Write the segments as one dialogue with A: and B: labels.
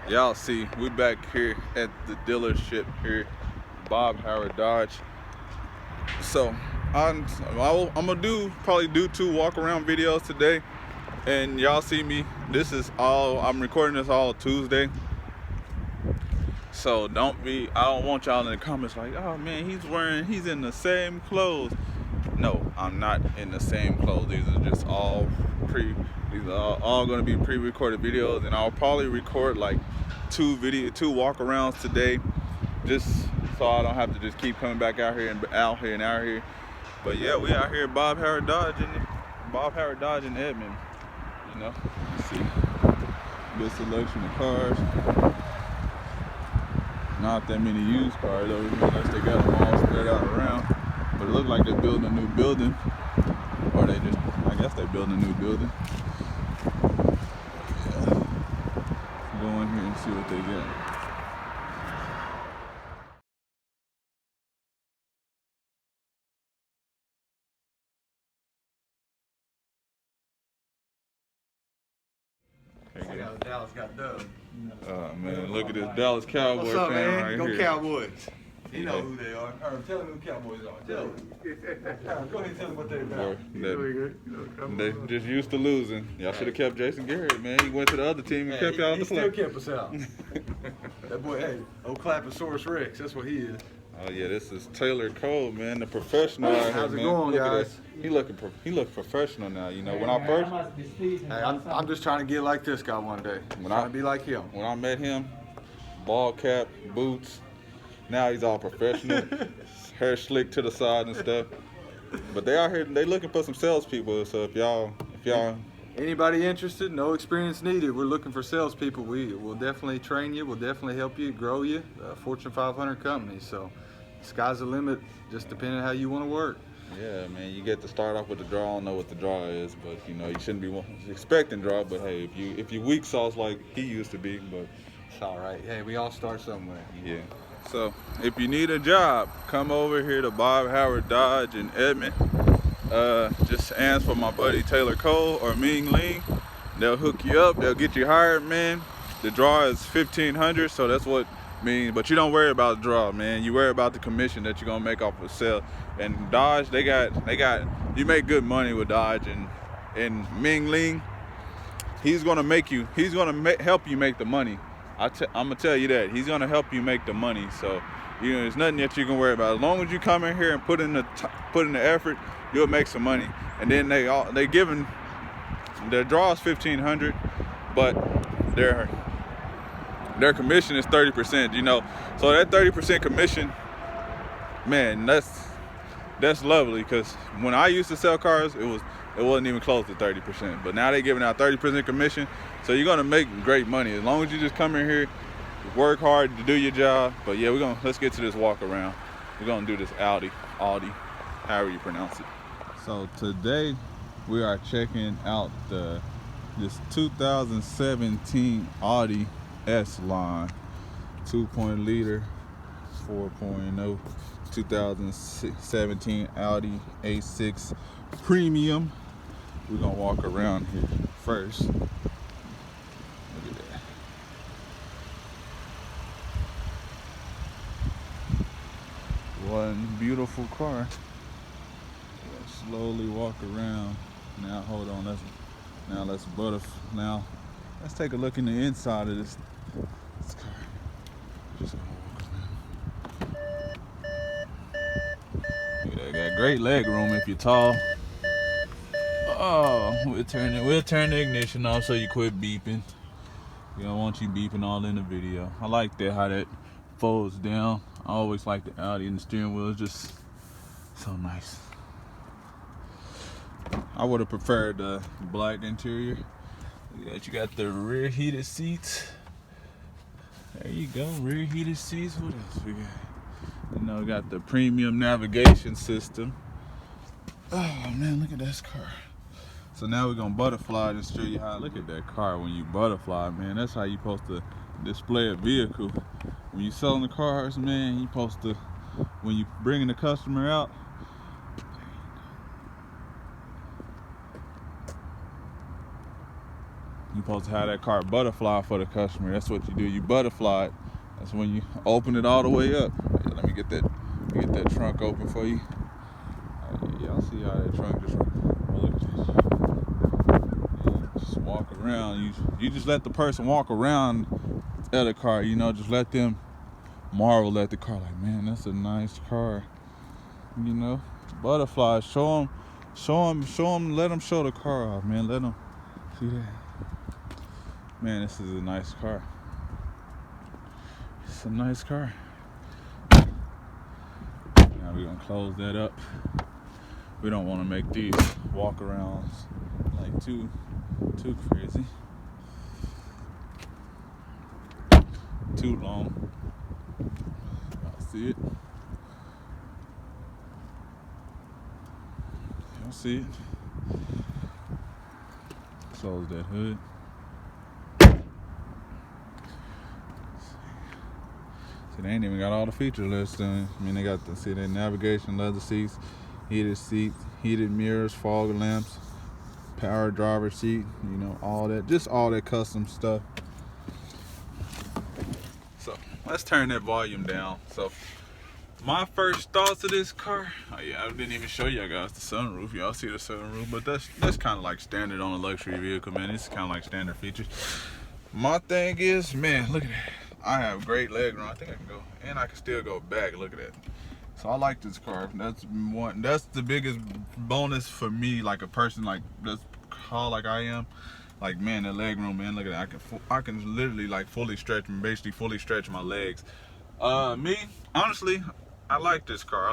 A: Y'all see, we back here at the dealership here, Bob Howard Dodge. So I'm gonna probably do 2 walk around videos today, and y'all see me. I'm recording this all Tuesday. So I don't want y'all in the comments like, oh man, he's in the same clothes. No, I'm not in the same clothes. These are all gonna be pre-recorded videos, and I'll probably record like 2 walk arounds today, just so I don't have to just keep coming back out here. But yeah, we out here at Bob Howard Dodge in Edmond. You know, let's see, good selection of cars. Not that many used cars though, unless they got them all spread out around. But it looks like they're building a new building, or I guess they're building a new building. Yeah. Go in here and see what they got.
B: Dallas got dubbed.
A: Oh man, look at this Dallas Cowboy
B: What's up,
A: fan
B: man?
A: right
B: Go
A: here.
B: Cowboys. You know who they are. Tell them who Cowboys are. Tell them. Go ahead and tell them what they're about.
A: They just used to losing. Y'all should have kept Jason Garrett, man. He went to the other team and kept y'all on the play.
B: He still kept us out. That boy, hey, old Clappersaurus Rex, that's what he is.
A: Oh yeah, this is Taylor Cole, man, the professional out here,
B: How's it
A: man.
B: going, guys?
A: He look professional now. You know, when I first,
B: Hey, I'm just trying to get like this guy one day. Trying to be like him.
A: When I met him, ball cap, boots. Now he's all professional, hair slick to the side and stuff. But they out here, they looking for some salespeople. So if y'all.
B: Anybody interested? No experience needed. We're looking for salespeople. We will definitely train you. We'll definitely help you, grow you. Fortune 500 company. So, sky's the limit. Just depending on how you want to work.
A: Yeah, man. You get to start off with the draw. I don't know what the draw is, but you know you shouldn't be expecting draw. But hey, if you weak sauce like he used to be, but
B: it's all right. Hey, we all start somewhere.
A: Yeah. So if you need a job, come over here to Bob Howard Dodge in Edmond. Just ask for my buddy Taylor Cole or Ming Ling. They'll hook you up. They'll get you hired, man. The draw is $1,500, so that's what means. But you don't worry about the draw, man. You worry about the commission that you're gonna make off of sale. And Dodge, they got. You make good money with Dodge, and Ming Ling, he's gonna help you make the money. I'm gonna tell you that he's gonna help you make the money. So you know, there's nothing that you can worry about. As long as you come in here and put in the effort, you'll make some money. And then they giving their draw is $1,500, but their commission is 30%. You know, so that 30% commission, man, that's lovely. Because when I used to sell cars, it wasn't even close to 30%. But now they're giving out 30% commission, so you're gonna make great money as long as you just come in here, work hard to do your job. But yeah, let's get to this walk around. We're gonna do this Audi, however you pronounce it. So today we are checking out this 2017 Audi S line, 2.0 4.0 2017 Audi A6 Premium. We're gonna walk around here first. Look at that. One beautiful car. Slowly walk around. Now hold on, let's take a look in the inside of this car. Just gonna walk around. Look at that, got great leg room if you're tall. Oh, we'll turn the ignition off so you quit beeping. We don't want you beeping all in the video. I like that, how that folds down. I always like the Audi, and the steering wheel is just so nice. I would have preferred the black interior. Look at that, you got the rear heated seats. There you go, rear heated seats. What else we got? You know, got the premium navigation system. Oh man, look at this car. So now we're gonna butterfly and show you how. Look at that car when you butterfly, man. That's how you supposed to display a vehicle. When you selling the cars, man, you supposed to, when you bringing the customer out, you supposed to have that car butterfly for the customer. That's what you do. You butterfly it. That's when you open it all the way up. Let me get that trunk open for you. Y'all see how that trunk just, oh, look at this. Just walk around. You just let the person walk around at a car, you know, just let them marvel at the car, like, man, that's a nice car, you know. Butterflies, show them, let them show the car off, man. Let them see that. Man, this is a nice car. It's a nice car. Now we're gonna close that up. We don't want to make these walk-arounds like too crazy, too long. Y'all see it? Y'all see it? Close that hood. See, they ain't even got all the features listed. I mean, they got the navigation, leather seats, heated seats, heated mirrors, fog lamps, power driver seat, you know, all that, just all that custom stuff. So let's turn that volume down. So my first thoughts of this car, oh yeah, I didn't even show y'all guys the sunroof. Y'all see the sunroof, but that's kind of like standard on a luxury vehicle, man. It's kind of like standard features. My thing is, man, look at that. I have great leg room. I think I can go, and I can still go back. Look at that. So I like this car. That's the biggest bonus for me, like a person like this tall like I am. Like, man, the leg room, man. Look at that. I can literally like basically fully stretch my legs. Me, honestly, I like this car.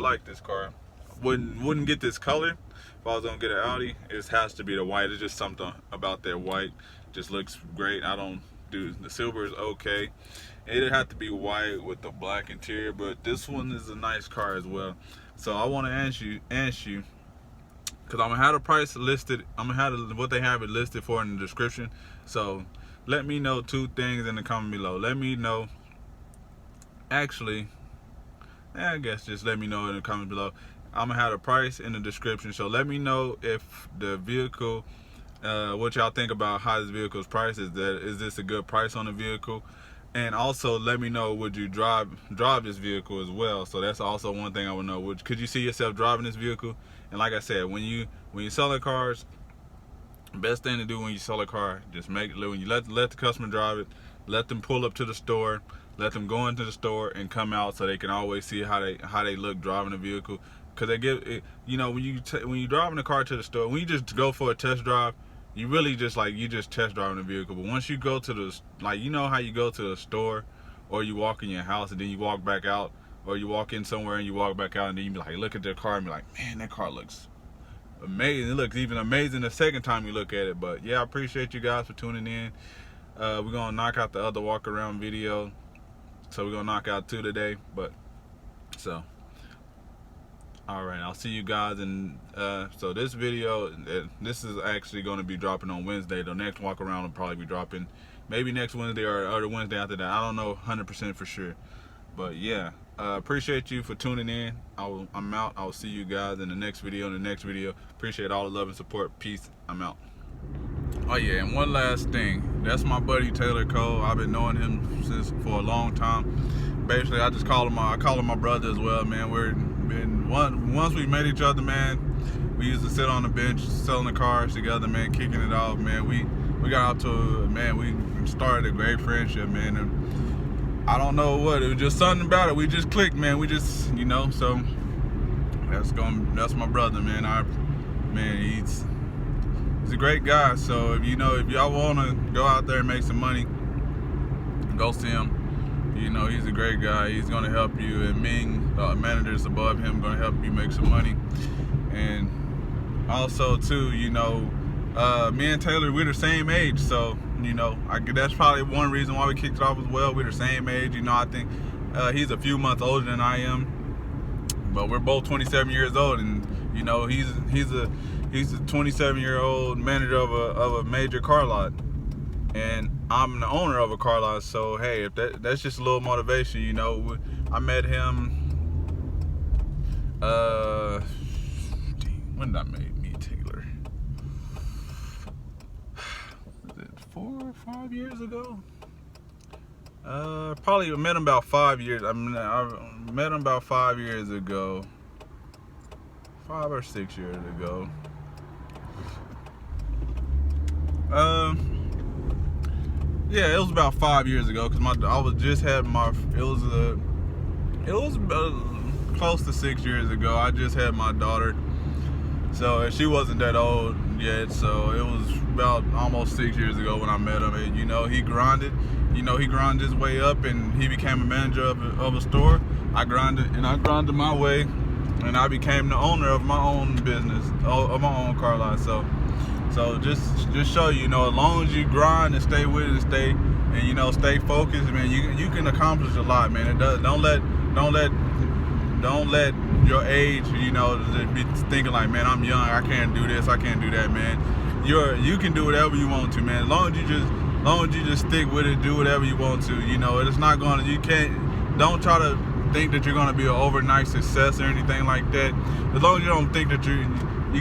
A: Wouldn't get this color if I was gonna get an Audi. It has to be the white. It's just something about that white just looks great. I don't do the silver is okay. It'd have to be white with the black interior, but this one is a nice car as well. So I want to ask you, because I'm gonna have the price listed. I'm gonna have what they have it listed for in the description. So let me know 2 things in the comment below. Let me know. Actually, I guess just let me know in the comment below. I'm gonna have the price in the description. So let me know if the vehicle, what y'all think about how this vehicle's price is. Is this a good price on the vehicle? And also let me know, would you drive this vehicle as well? So that's also one thing I would know. Could you see yourself driving this vehicle? And like I said, when you selling cars, best thing to do when you sell a car, just when you let the customer drive it, let them pull up to the store, let them go into the store and come out, so they can always see how they look driving the vehicle. Because they give it, you know, when you driving the car to the store, when you just go for a test drive, you really just test driving the vehicle. But once you go to the, like, you know how you go to the store, or you walk in your house and then you walk back out, or you walk in somewhere and you walk back out, and then you be like, look at their car and be like, man, that car looks amazing. It looks even amazing the second time you look at it. But yeah, I appreciate you guys for tuning in. We're gonna knock out the other walk around video, so we're gonna knock out 2 today. But so, all right, I'll see you guys. And so this video, this is actually going to be dropping on Wednesday. The next walk around will probably be dropping maybe next Wednesday or the Wednesday after that. I don't know 100% for sure. But yeah, appreciate you for tuning in. I'm out. I'll see you guys in the next video. Appreciate all the love and support. Peace. I'm out. Oh yeah, and one last thing. That's my buddy Taylor Cole. I've been knowing him for a long time. Basically, I call him my brother as well, man. Once we met each other, man, we used to sit on the bench selling the cars together, man, kicking it off, man. We got out to, man, we started a great friendship, man. And I don't know what, it was just something about it. We just clicked, man. We just, you know, so that's my brother, man. He's a great guy. So if y'all want to go out there and make some money, go see him. You know, he's a great guy. He's going to help you. And Ming, the managers above him, going to help you make some money. And also, too, you know, me and Taylor, we're the same age. So, you know, that's probably one reason why we kicked it off as well. We're the same age. You know, I think he's a few months older than I am. But we're both 27 years old. And, you know, he's a 27-year-old manager of a major car lot. And I'm the owner of a car lot, so hey, if that's just a little motivation, you know. I met him, when did I meet Taylor? Was it 4 5 years ago. Probably met him about 5 years. I met him about 5 years ago. 5 or 6 years ago. Yeah, it was about 5 years ago because I was just had my. It was close to 6 years ago. I just had my daughter, so she wasn't that old yet. So it was about almost 6 years ago when I met him. And, he grinded. He grinded his way up, and he became a manager of a store. I grinded my way, and I became the owner of my own business, of my own car lot. So just show you, as long as you grind and stay with it and stay focused, man, you can accomplish a lot, man. Don't let your age, be thinking like, man, I'm young, I can't do this, I can't do that, man. You can do whatever you want to, man. As long as you just stick with it, do whatever you want to. It's not gonna. Don't try to think that you're gonna be an overnight success or anything like that. As long as you don't think that you're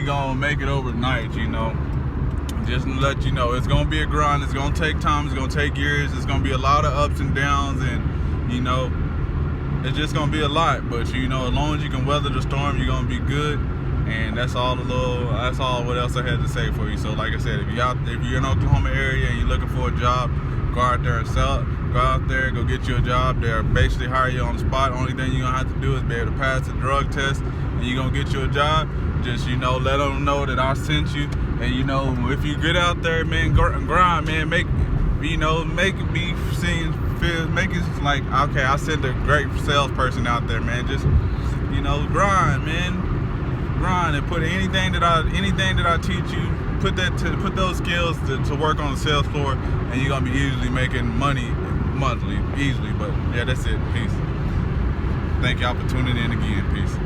A: gonna make it overnight, just to let you know, it's gonna be a grind. It's gonna take time. It's gonna take years. It's gonna be a lot of ups and downs, and it's just gonna be a lot. But as long as you can weather the storm, you're gonna be good. And that's all what else I had to say for you. So like I said, if you're in the Oklahoma area and you're looking for a job, go out there and sell it. Go out there, go get you a job. They'll basically hire you on the spot. Only thing you're gonna have to do is be able to pass the drug test, and you're gonna get you a job. Just let them know that I sent you. And if you get out there, man, grind, man, make it like, okay, I sent a great salesperson out there, man. Just grind, man. Grind and put anything that I teach you, put those skills to work on the sales floor, and you're gonna be easily making money monthly, easily. But yeah, that's it. Peace. Thank y'all for tuning in again. Peace.